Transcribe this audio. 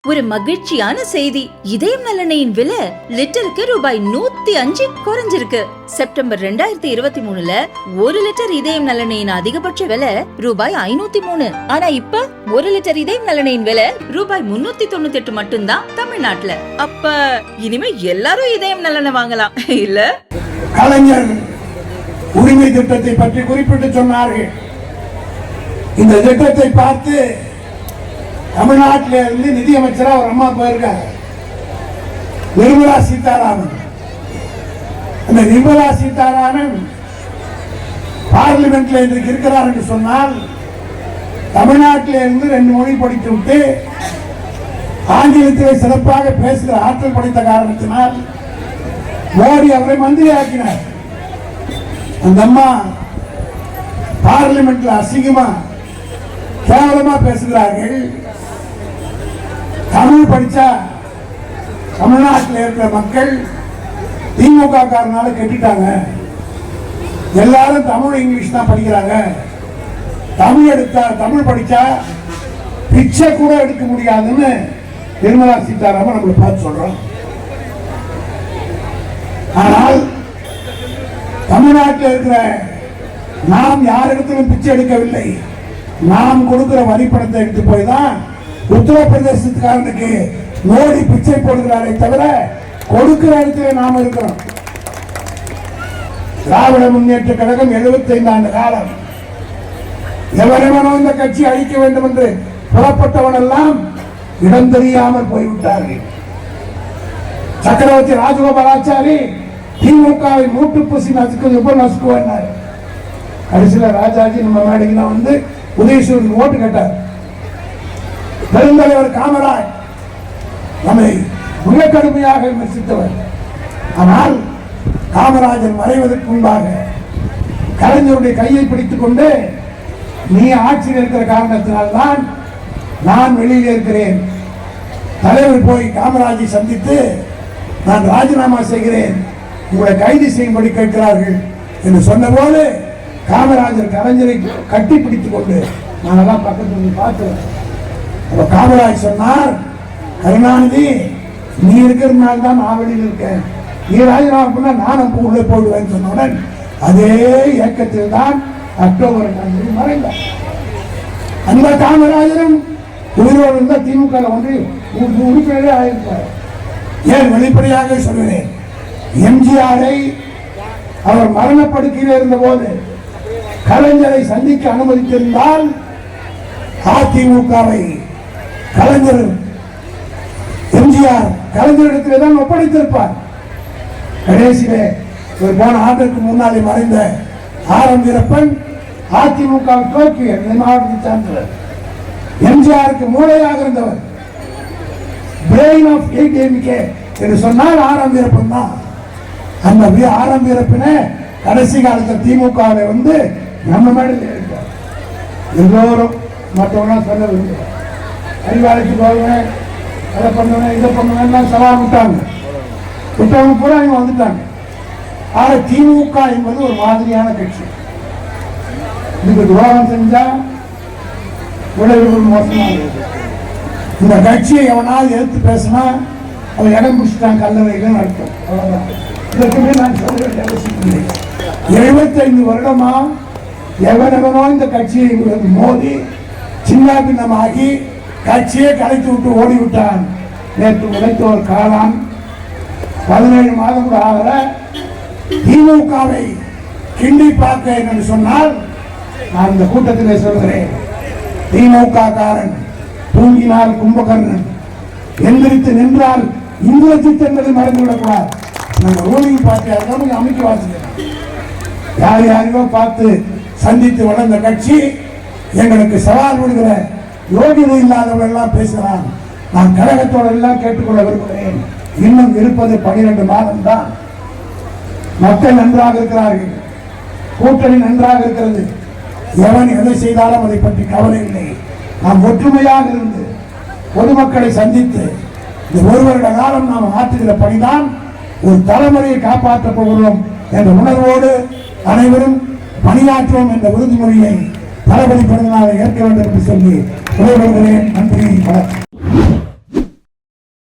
ஒரு மகிழ்ச்சியான செய்தி. இதயம் நல்லெண்ணெயின் விலை லிட்டருக்கு ரூபாய் 105 குறைஞ்சிருக்கு. செப்டம்பர் 2023ல 1 லிட்டர் இதயம் நல்லெண்ணெயின் அதிகபட்ச விலை ரூபாய் 503. ஆனா இப்ப 1 லிட்டர் இதயம் நல்லெண்ணெயின் விலை ரூபாய் 398 மட்டும்தான் தமிழ்நாட்டுல. அப்ப இனிமே எல்லாரும் இதயம் நல்லெண்ணெய் வாங்கலாம் இல்ல? கலைஞர் உரிமை திட்டத்தை பற்றி குறிப்பிட்டு சொன்னார்கள். இந்த திட்டத்தை பார்த்து தமிழ்நாட்டில இருந்து நிதியமைச்சரா ஒரு அம்மா போயிருக்காங்க, நிர்மலா சீதாராமன். அந்த நிர்மலா சீதாராமன் பார்லிமெண்ட்ல இன்றைக்கு இருக்கிறார் என்று சொன்னால், தமிழ்நாட்டில இருந்து 2 மொழி படித்து விட்டு ஆங்கிலத்திலே சிறப்பாக பேசுகிற ஆற்றல் படைத்த காரணத்தினால் மோடி அவரை மந்திரி ஆக்கினார். அந்த அம்மா பார்லிமெண்ட்ல அசிங்கமா கேவலமா பேசுகிறார்கள். தமிழ் படிச்சா தமிழ்நாட்டில் இருக்கிற மக்கள் திமுக காரனால கெட்டுட்டாங்க, எல்லாரும் தமிழ் இங்கிலீஷ் தான் படிக்கிறாங்க, தமிழ் படிச்சா பிச்சை கூட எடுக்க முடியாதுன்னு நிர்மலா சீதாராமன் நம்மளை பார்த்து சொல்றோம். ஆனால் தமிழ்நாட்டில் இருக்கிற நாம் யாரிடத்திலும் பிச்சை எடுக்கவில்லை. நாம் கொடுக்கிற வரிப்பணத்தை எடுத்து போய் தான் உத்தரப்பிரதேசத்துக்காரனுக்கு மோடி பிச்சை போடுகிறாரே தவிர கொடுக்கிற இடத்துல நாம இருக்கிறோம். திராவிட முன்னேற்ற கழகம் 75 ஆண்டு காலம் எவரெவனோ இந்த கட்சி அழிக்க வேண்டும் என்று புறப்பட்டவன் எல்லாம் இடம் தெரியாமல் போய்விட்டார்கள். சக்கரவர்த்தி ராஜகோபாலாச்சாரி திமுகவை மூட்டு பூசி நசுக்குவார். கடைசியில் ராஜாஜி நம்ம மேடைக்கு தான் வந்து உதயசூருக்கு ஓட்டு கேட்டார். பெருந்தலைவர் காமராஜ் நம்மை மிக கடுமையாக விமர்சித்தவர். ஆனால் காமராஜர் மறைவதற்கு முன்பாக கலைஞருடைய கையை பிடித்துக் கொண்டு, நீ ஆட்சியில் இருக்கிற காரணத்தினால்தான் நான் வெளியில் இருக்கிறேன், தலைவர் போய் காமராஜை சந்தித்து நான் ராஜினாமா செய்கிறேன், உங்களை கைது செய்யும்படி கேட்கிறார்கள் என்று சொன்னபோது காமராஜர் கலைஞரை கட்டி பிடித்துக் கொண்டு நானெல்லாம் பக்கத்தில் பார்த்தேன். காமராஜ் சொன்னார், கருணாநிதி நீ இருக்கிறதுனால தான் நான் வெளியில் இருக்கேன், நீ ராஜினாமா பண்ணா நான் உள்ளே போடுவேன் சொன்னவுடன் அதே இயக்கத்தில் தான் அக்டோபர் 2 மறைந்தார். அந்த காமராஜரும் உயிரோடு இருந்த திமுக ஒன்று உறுப்பினரே ஆயிருப்பார். ஏன் வெளிப்படையாக சொல்கிறேன், எம்ஜிஆரை அவர் மரணப்படுக்கையில் இருந்த போது கலைஞரை சந்திக்க அனுமதித்திருந்தால் அதிமுகவை கலைஞர் எம்ஜிஆர் கலைஞரிடத்திலே தான் ஒப்படைத்திருப்பார். கடைசியிலே ஒரு போன ஆண்டுக்கு முன்னாலே மறைந்த ஆர்.எம். வீரப்பன் அதிமுக தோக்கிய மாவட்டத்தை சார்ந்தவர், எம்ஜிஆருக்கு மூளையாக இருந்தவர், பிரெயின் ஆஃப் ஏடிஎம்கே என்று சொன்னால் ஆர்.எம். வீரப்பன் தான். அந்த ஆர்.எம். வீரப்பனே கடைசி காலத்தில் திமுகவை வந்து நம்ம மேடையில் இருக்கார். எல்லோரும் மற்றவங்க சொல்ல விரும்புகிறார், அறிவாளைக்கு போவேன், அதை பண்ணுவேன், இதை பண்ணுவேன் சவால் விட்டாங்க. விட்டவங்க பூரா இவங்க வந்துட்டாங்க. ஆக திமுக என்பது ஒரு மாதிரியான கட்சி. இதுக்கு துரோகம் செஞ்சா விளைவுகள் மோசமாக. இந்த கட்சியை எவனாவது எடுத்து பேசினா அவன் இடம் பிடிச்சிட்டான் கல்லறைகள் அர்த்தம். அவ்வளவுதான். இதற்குமே நான் சொல்ல வேண்டிய அவசியம் இல்லை. 75 வருடமா எவனோ இந்த கட்சியை மோதி சின்ன பின்னமாகி கட்சியை கலைத்து விட்டு ஓடிவிட்டான். நேற்று உழைத்த ஒரு காலம் 17 மாதம் கூட ஆகிற திமுகவை கிண்டி பார்க்க என்று சொன்னால், நான் இந்த கூட்டத்திலே சொல்கிறேன், திமுக காரன் தூங்கினால் கும்பகர்ணன், எந்திரித்து நின்றால் இந்திரஜித் என்பதை மறந்துவிடக்கூடாது. நம்ம ரூலிங் பார்த்து அமைக்க வாசிக்கிறோம். யார் யாரையோ பார்த்து சந்தித்து வளர்ந்த கட்சி எங்களுக்கு சவால் விடுகிற யோகிதை இல்லாதவர்கள் எல்லாம் பேசுகிறான். நான் கழகத்தோடு எல்லாம் கேட்டுக்கொள்ள விரும்புகிறேன். இன்னும் இருப்பது 12 மாதம் தான். மக்கள் நன்றாக இருக்கிறார்கள், கூட்டணி நன்றாக இருக்கிறது. எவன் எதை செய்தாலும் அதை பற்றி கவலை இல்லை. நாம் ஒற்றுமையாக இருந்து பொதுமக்களை சந்தித்து இந்த 1 வருட காலம் நாம் ஆற்றுகிற பணிதான் ஒரு தலைமுறையை காப்பாற்றப் போகிறோம் என்ற உணர்வோடு அனைவரும் பணியாற்றுவோம் என்ற உறுதிமொழியை தளபதி பிறந்தநாளை ஏற்க வேண்டும் என்று சொல்லி விடைபெறுகிறேன். நன்றி, வணக்கம்.